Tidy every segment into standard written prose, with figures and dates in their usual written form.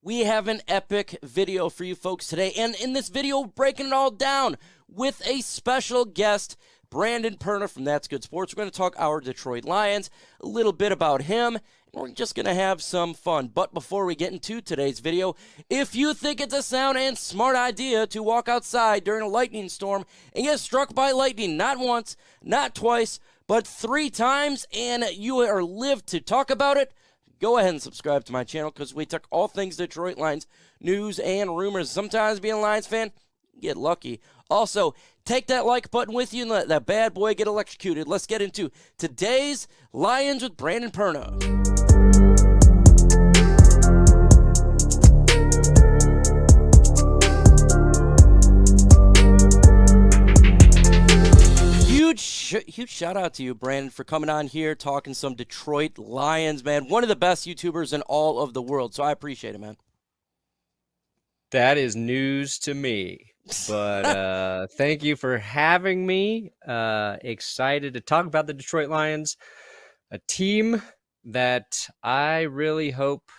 We have an epic video for you folks today, and in this video, breaking it all down with a special guest, Brandon Perna from That's Good Sports. We're going to talk our Detroit Lions, a little bit about him, and we're just going to have some fun. But before we get into today's video, if you think it's a sound and smart idea to walk outside during a lightning storm and get struck by lightning not once, not twice, but 3 times, and you are lived to talk about it, go ahead and subscribe to my channel because we talk all things Detroit Lions, news and rumors. Sometimes being a Lions fan, you get lucky. Also, take that like button with you and let that bad boy get electrocuted. Let's get into today's Lions with Brandon Perna. Huge shout out to you, Brandon, for coming on here, talking some Detroit Lions, man. One of the best YouTubers in all of the world, so I appreciate it, man. That is news to me, but thank you for having me. Excited to talk about the Detroit Lions, a team that I really hope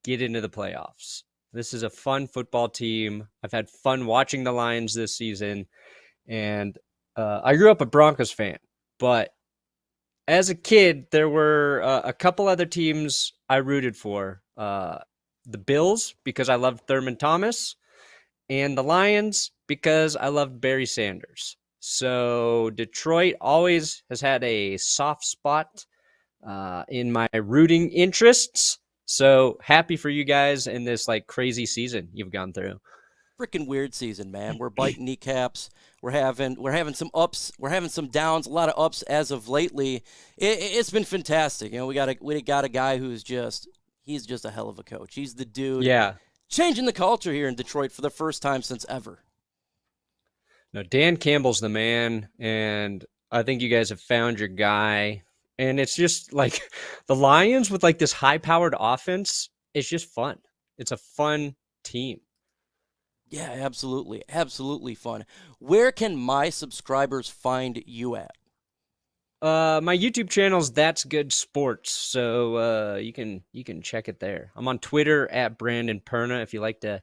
get into the playoffs. This is a fun football team. I've had fun watching the Lions this season, and I grew up a Broncos fan, but as a kid, there were a couple other teams I rooted for. The Bills, because I loved Thurman Thomas, and the Lions, because I loved Barry Sanders. So Detroit always has had a soft spot in my rooting interests. So happy for you guys in this like crazy season you've gone through. Freaking weird season, man. We're biting kneecaps. We're having some ups. We're having some downs. A lot of ups as of lately. It's been fantastic. You know, we got a guy who's he's just a hell of a coach. He's the dude. Yeah, changing the culture here in Detroit for the first time since ever. No, Dan Campbell's the man, and I think you guys have found your guy. And it's just like the Lions with like this high-powered offense. It's just fun. It's a fun team. Yeah, absolutely. Absolutely fun. Where can my subscribers find you at? My YouTube channel's That's Good Sports, so you can check it there. I'm on Twitter at Brandon Perna if you like to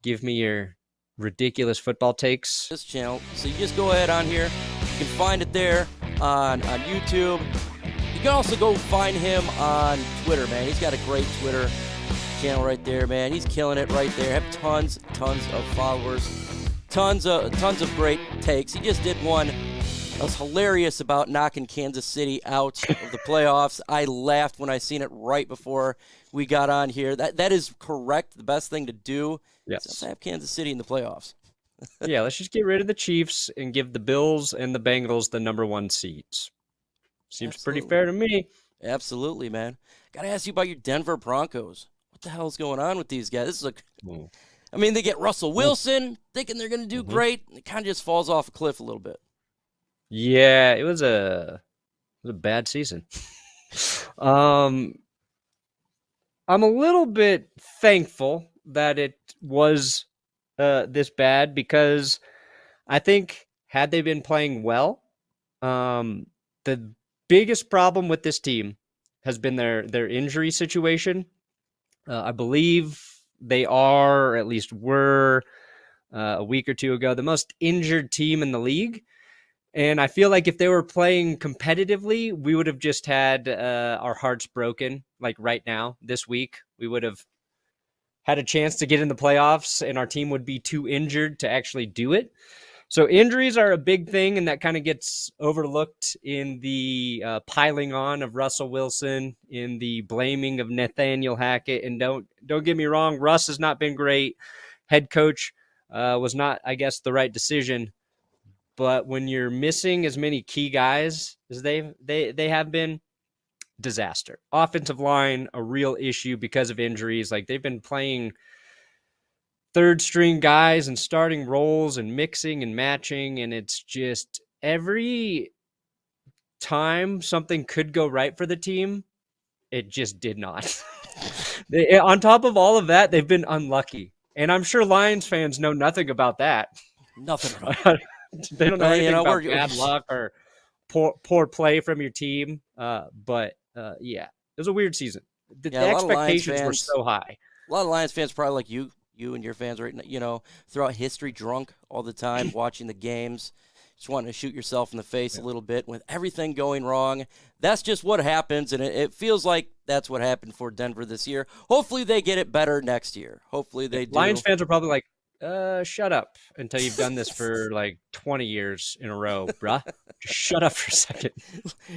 give me your ridiculous football takes. This channel, so you just go ahead on here. You can find it there on YouTube. You can also go find him on Twitter, man. He's got a great Twitter channel right there, man. He's killing it right there. Have tons of followers, tons of great takes. He just did one that was hilarious about knocking Kansas City out of the playoffs. I laughed when I seen it right before we got on here. That is correct. The best thing to do is have Kansas City in the playoffs. Yeah, let's just get rid of the Chiefs and give the Bills and the Bengals the #1 seeds. Seems pretty fair to me. Absolutely, man. Got to ask you about your Denver Broncos. What the hell is going on with these guys? This is I mean, they get Russell Wilson, thinking they're going to do great. It kind of just falls off a cliff a little bit. Yeah, it was a bad season. I'm a little bit thankful that it was this bad because I think had they been playing well, the biggest problem with this team has been their injury situation. I believe they are, or at least were, a week or two ago, the most injured team in the league. And I feel like if they were playing competitively, we would have just had our hearts broken. Like right now, this week, we would have had a chance to get in the playoffs and our team would be too injured to actually do it. So injuries are a big thing, and that kind of gets overlooked in the piling on of Russell Wilson, in the blaming of Nathaniel Hackett. And don't get me wrong, Russ has not been great. Head coach was not, I guess, the right decision. But when you're missing as many key guys as they have been, disaster. Offensive line, a real issue because of injuries. Like they've been playing third string guys and starting roles and mixing and matching. And it's just every time something could go right for the team, it just did not. On top of all of that, they've been unlucky. And I'm sure Lions fans know nothing about that. Nothing. They don't know anything about bad luck or poor play from your team. But yeah, it was a weird season. The expectations were so high. A lot of Lions fans probably like you and your fans right now, throughout history, drunk all the time, watching the games, just wanting to shoot yourself in the face a little bit with everything going wrong. That's just what happens, and it feels like that's what happened for Denver this year. Hopefully they get it better next year. Hopefully they do. Lions fans are probably like, shut up until you've done this for like 20 years in a row, bruh. Just shut up for a second.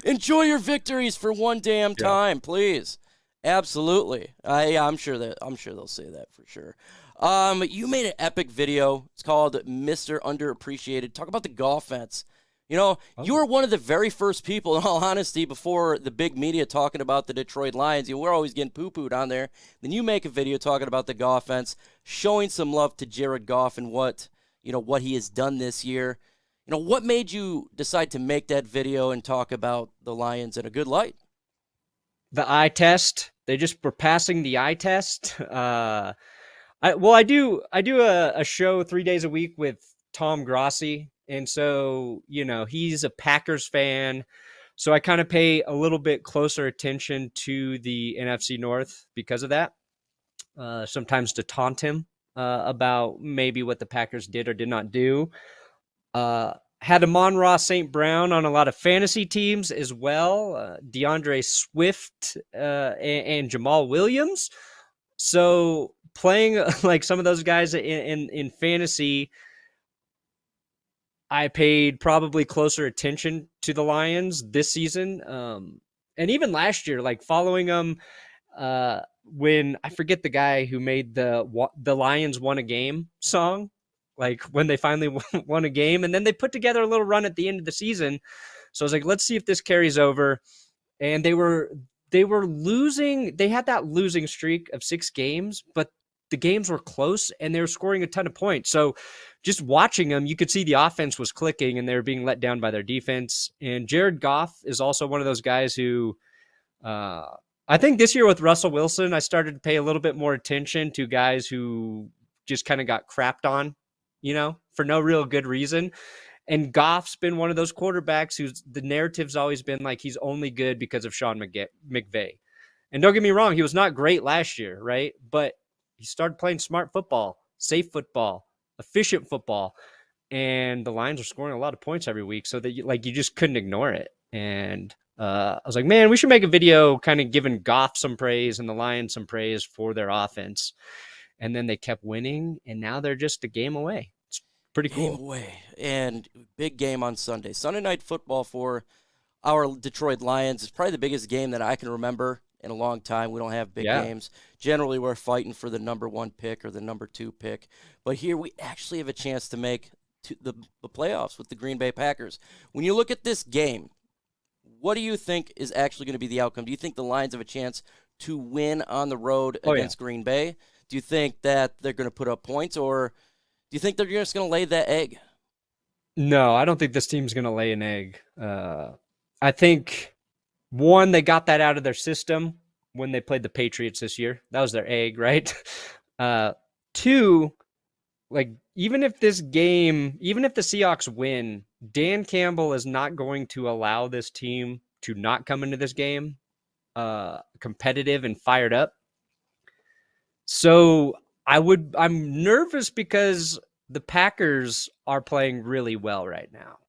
Enjoy your victories for one damn time, please. Absolutely. I'm sure they'll say that for sure. You made an epic video. It's called Mr. Underappreciated. Talk about the Goff fence. You were one of the very first people, in all honesty, before the big media talking about the Detroit Lions. We're always getting poo-pooed on there. Then you make a video talking about the Goff fence, showing some love to Jared Goff and what he has done this year. What made you decide to make that video and talk about the Lions in a good light? The eye test. They just were passing the eye test. I do a show 3 days a week with Tom Grossi. And so, he's a Packers fan. So I kind of pay a little bit closer attention to the NFC North because of that. Sometimes to taunt him about maybe what the Packers did or did not do. Had Amon-Ra St. Brown on a lot of fantasy teams as well. DeAndre Swift and Jamal Williams. So playing like some of those guys in fantasy, I paid probably closer attention to the Lions this season. And even last year, like following them when I forget the guy who made the Lions won a game song, like when they finally won a game, and then they put together a little run at the end of the season. So I was like, let's see if this carries over. And they were losing. They had that losing streak of 6 games, but the games were close and they were scoring a ton of points. So just watching them, you could see the offense was clicking and they were being let down by their defense. And Jared Goff is also one of those guys who I think this year with Russell Wilson, I started to pay a little bit more attention to guys who just kind of got crapped on, for no real good reason. And Goff's been one of those quarterbacks who's the narrative's always been like he's only good because of Sean McVay. And don't get me wrong, he was not great last year, right? But he started playing smart football, safe football, efficient football, and the Lions are scoring a lot of points every week, so that you just couldn't ignore it. And I was like, man, we should make a video kind of giving Goff some praise and the Lions some praise for their offense. And then they kept winning, and now they're just a game away. It's pretty cool. Game away, and big game on Sunday. Sunday Night Football for our Detroit Lions is probably the biggest game that I can remember in a long time. We don't have big games. Generally, we're fighting for the number 1 pick or the number 2 pick. But here we actually have a chance to make the playoffs with the Green Bay Packers. When you look at this game, what do you think is actually going to be the outcome? Do you think the Lions have a chance to win on the road against Green Bay? Do you think that they're going to put up points, or do you think they're just going to lay that egg? No, I don't think this team's going to lay an egg. I think, one, they got that out of their system when they played the Patriots this year. That was their egg, right? 2, even if the Seahawks win, Dan Campbell is not going to allow this team to not come into this game competitive and fired up. So I'm nervous because the Packers are playing really well right now.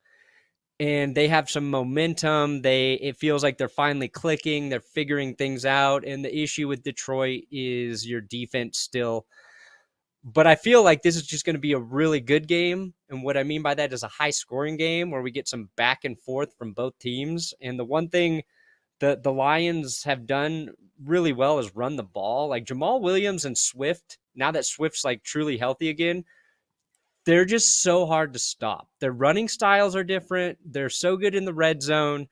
And they have some momentum. It feels like they're finally clicking. They're figuring things out. And the issue with Detroit is your defense still. But I feel like this is just going to be a really good game. And what I mean by that is a high-scoring game where we get some back and forth from both teams. And the one thing that the Lions have done really well is run the ball. Like Jamal Williams and Swift, now that Swift's truly healthy again, they're just so hard to stop. Their running styles are different. They're so good in the red zone.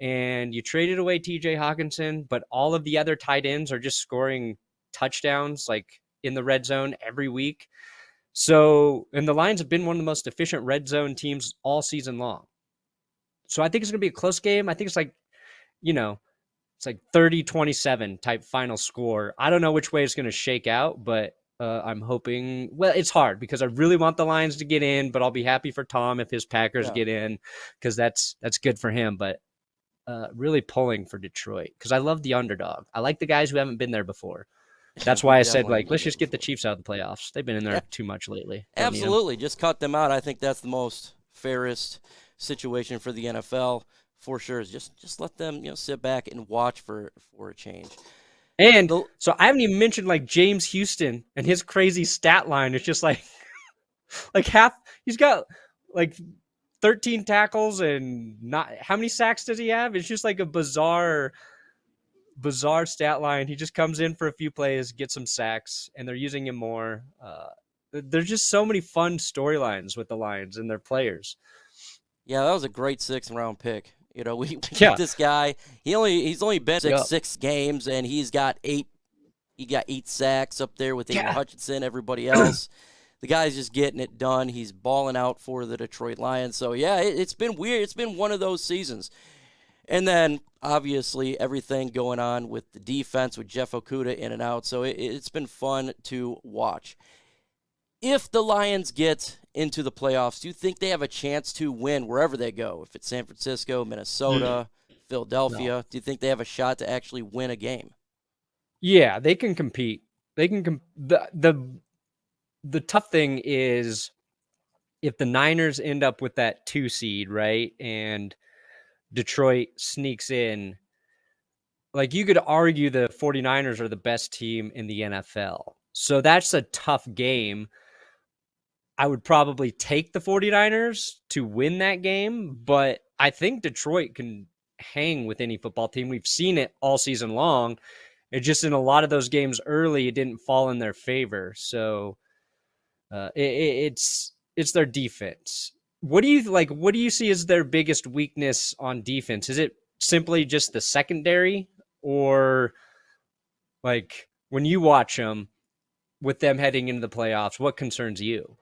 And you traded away TJ Hawkinson, but all of the other tight ends are just scoring touchdowns in the red zone every week. So, and the Lions have been one of the most efficient red zone teams all season long. So I think it's going to be a close game. I think it's it's 30-27 type final score. I don't know which way it's going to shake out, but I'm hoping, it's hard because I really want the Lions to get in, but I'll be happy for Tom if his Packers get in because that's good for him. But really pulling for Detroit because I love the underdog. I like the guys who haven't been there before. That's We why I said, definitely like, need to let's get just get the before. Chiefs out of the playoffs. They've been in Yeah, there too much lately. Don't need them. absolutely. Just cut them out. I think that's the most fairest situation for the NFL for sure. Is just let them sit back and watch for a change. And The so I haven't even mentioned like James Houston and his crazy stat line. It's just like half. He's got like 13 tackles and not how many sacks does he have? It's just like a bizarre stat line. He just comes in for a few plays, gets some sacks, and they're using him more. There's just so many fun storylines with the Lions and their players. Yeah, that was a great 6th-round pick. We get Yeah. this guy. He's only been Yep. six games, and he's got 8. He got 8 sacks up there with Aiden Yeah. Hutchinson, everybody else. The guy's just getting it done. He's balling out for the Detroit Lions. So, yeah, it's been weird. It's been one of those seasons. And then, obviously, everything going on with the defense with Jeff Okudah in and out. So, it's been fun to watch. If the Lions get into the playoffs, do you think they have a chance to win wherever they go? If it's San Francisco, Minnesota, Philadelphia, No. do you think they have a shot to actually win a game? Yeah, they can compete. They can the tough thing is if the Niners end up with that 2 seed, right? And Detroit sneaks in, like you could argue the 49ers are the best team in the NFL. So that's a tough game. I would probably take the 49ers to win that game, but I think Detroit can hang with any football team. We've seen it all season long. It just in a lot of those games early, it didn't fall in their favor. So it's their defense. What do you see as their biggest weakness on defense? Is it simply just the secondary, or like when you watch them with them heading into the playoffs, what concerns you?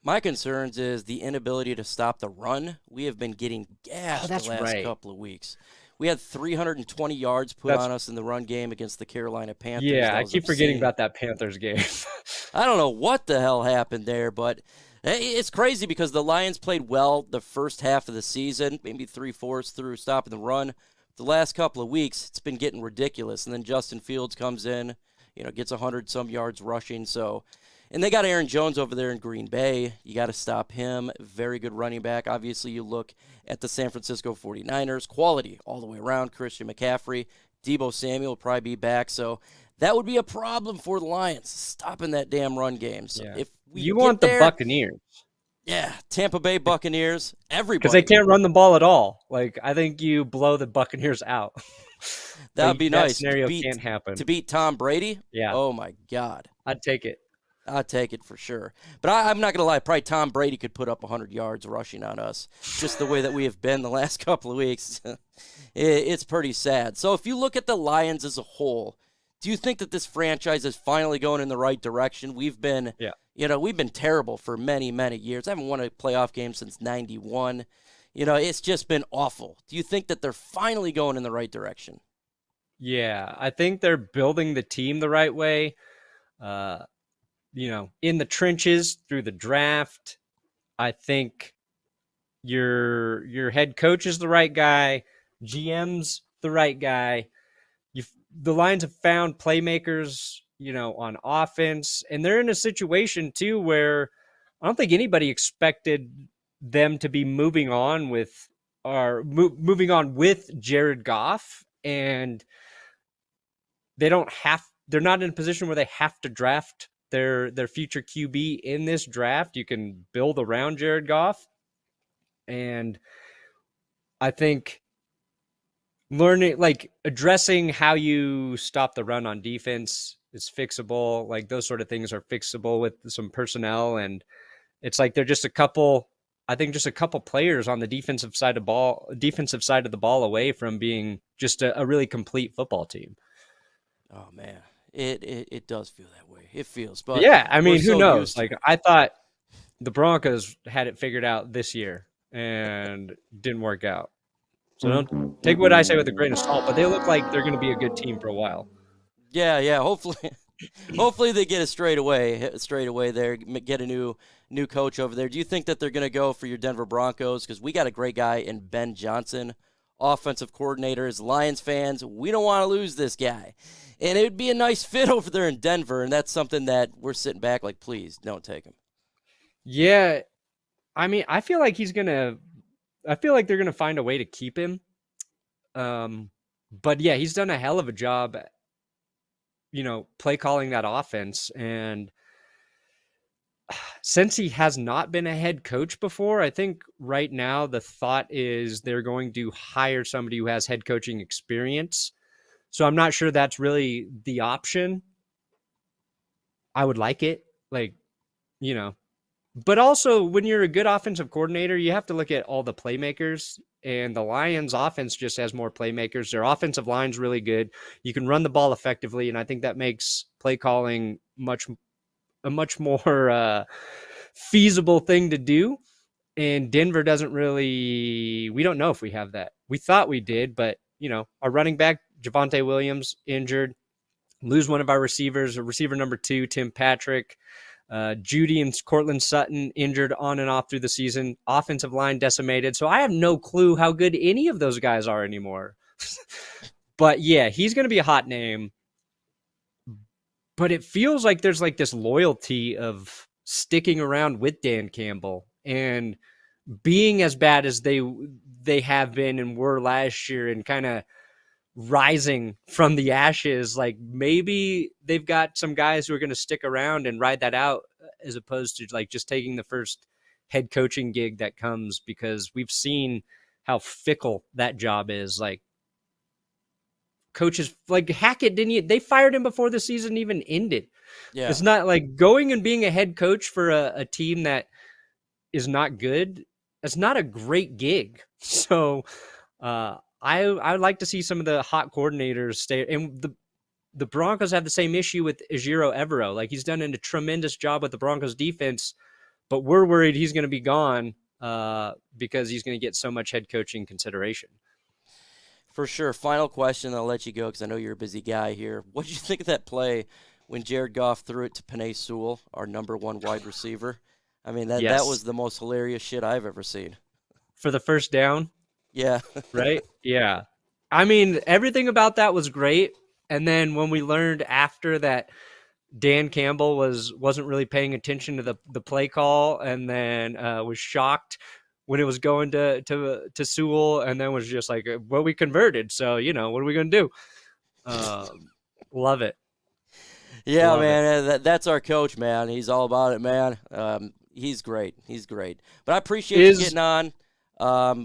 My concerns is the inability to stop the run. We have been getting gashed That's the last right. couple of weeks. We had 320 yards put on us in the run game against the Carolina Panthers. Yeah, That I was keep forgetting obscene. about that Panthers game. I don't know what the hell happened there, but it's crazy because the Lions played well the first half of the season, maybe 3/4 through stopping the run. The last couple of weeks, it's been getting ridiculous. And then Justin Fields comes in, gets 100-some yards rushing. And they got Aaron Jones over there in Green Bay. You got to stop him. Very good running back. Obviously, you look at the San Francisco 49ers. Quality all the way around. Christian McCaffrey. Deebo Samuel will probably be back. So that would be a problem for the Lions, stopping that damn run game. So Yeah. if we You get want the there, Buccaneers. Yeah, Tampa Bay Buccaneers, everybody. Because they can't run the ball at all. Like, I think you blow the Buccaneers out. That would be that nice. scenario can't happen. To beat Tom Brady? Yeah. Oh, my God. I'd take it. I'd take it for sure. But I'm not going to lie. Probably Tom Brady could put up 100 yards rushing on us, just the way that we have been the last couple of weeks. It's pretty sad. So if you look at the Lions as a whole, do you think that this franchise is finally going in the right direction? We've been, we've been terrible for many, many years. I haven't won a playoff game since '91. It's just been awful. Do you think that they're finally going in the right direction? Yeah, I think they're building the team the right way. In the trenches through the draft. I think your head coach is the right guy, GM's the right guy. The Lions have found playmakers, on offense, and they're in a situation too where I don't think anybody expected them to be moving on with Jared Goff, and they're not in a position where they have to draft their future QB in this draft. You can build around Jared Goff. And I think addressing how you stop the run on defense is fixable. Like those sort of things are fixable with some personnel. And it's like they're just a couple players on the defensive side of the ball away from being just a really complete football team. Oh, man. It does feel that way. It feels. But yeah, I mean, who knows? Used Like, I thought the Broncos had it figured out this year and didn't work out. So don't take what I say with a grain of salt, but they look like they're going to be a good team for a while. Yeah. Hopefully they get it straight away there, get a new coach over there. Do you think that they're going to go for your Denver Broncos? Because we got a great guy in Ben Johnson offensive coordinator. As Lions fans, we don't want to lose this guy. And it would be a nice fit over there in Denver, and that's something that we're sitting back like, please, don't take him. Yeah, I mean, I feel like they're going to find a way to keep him. But yeah, he's done a hell of a job, play calling that offense. And since he has not been a head coach before, I think right now the thought is they're going to hire somebody who has head coaching experience. So I'm not sure that's really the option. I would like it, but also when you're a good offensive coordinator, you have to look at all the playmakers, and the Lions offense just has more playmakers. Their offensive line's really good. You can run the ball effectively, and I think that makes play calling a much more feasible thing to do. And Denver doesn't really, we don't know if we have that. We thought we did, but our running back, Javonte Williams, injured. Lose one of our receivers, receiver number 2, Tim Patrick. Judy and Cortland Sutton injured on and off through the season. Offensive line decimated. So I have no clue how good any of those guys are anymore. But yeah, he's going to be a hot name. But it feels like there's like this loyalty of sticking around with Dan Campbell and being as bad as they have been and were last year, and kind of rising from the ashes. Like, maybe they've got some guys who are going to stick around and ride that out, as opposed to like just taking the first head coaching gig that comes, because we've seen how fickle that job is. Like, coaches like Hackett they fired him before the season even ended. Yeah. It's not like going and being a head coach for a team that is not good. It's not a great gig. So I would like to see some of the hot coordinators stay. And the Broncos have the same issue with Ejiro Evero. Like, he's done a tremendous job with the Broncos defense, but we're worried he's going to be gone because he's going to get so much head coaching consideration. For sure. Final question, I'll let you go because I know you're a busy guy here. What did you think of that play when Jared Goff threw it to Penei Sewell, our number 1 wide receiver? I mean, that was the most hilarious shit I've ever seen. For the first down? Yeah. Right? Yeah. I mean, everything about that was great. And then when we learned after that Dan Campbell wasn't really paying attention to the play call, and then was shocked when it was going to Sewell, and then was just like, well, we converted. So, what are we going to do? Love it. Yeah, love man. That's our coach, man. He's all about it, man. He's great. He's great. But I appreciate you getting on.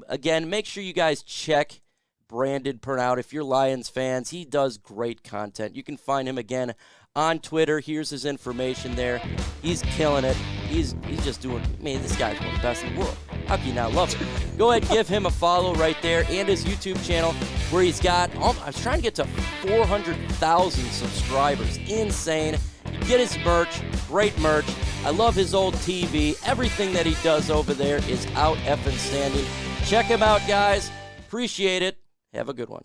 Again, make sure you guys check Brandon Perna out. If you're Lions fans, he does great content. You can find him again on Twitter. Here's his information there. He's killing it. He's just doing, this guy's one of the best in the world. How can you not love him? Go ahead, give him a follow right there, and his YouTube channel, where he's got, I was trying to get to 400,000 subscribers. Insane. You get his merch, great merch. I love his old TV. Everything that he does over there is out effing standing. Check him out, guys. Appreciate it. Have a good one.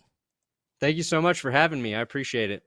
Thank you so much for having me. I appreciate it.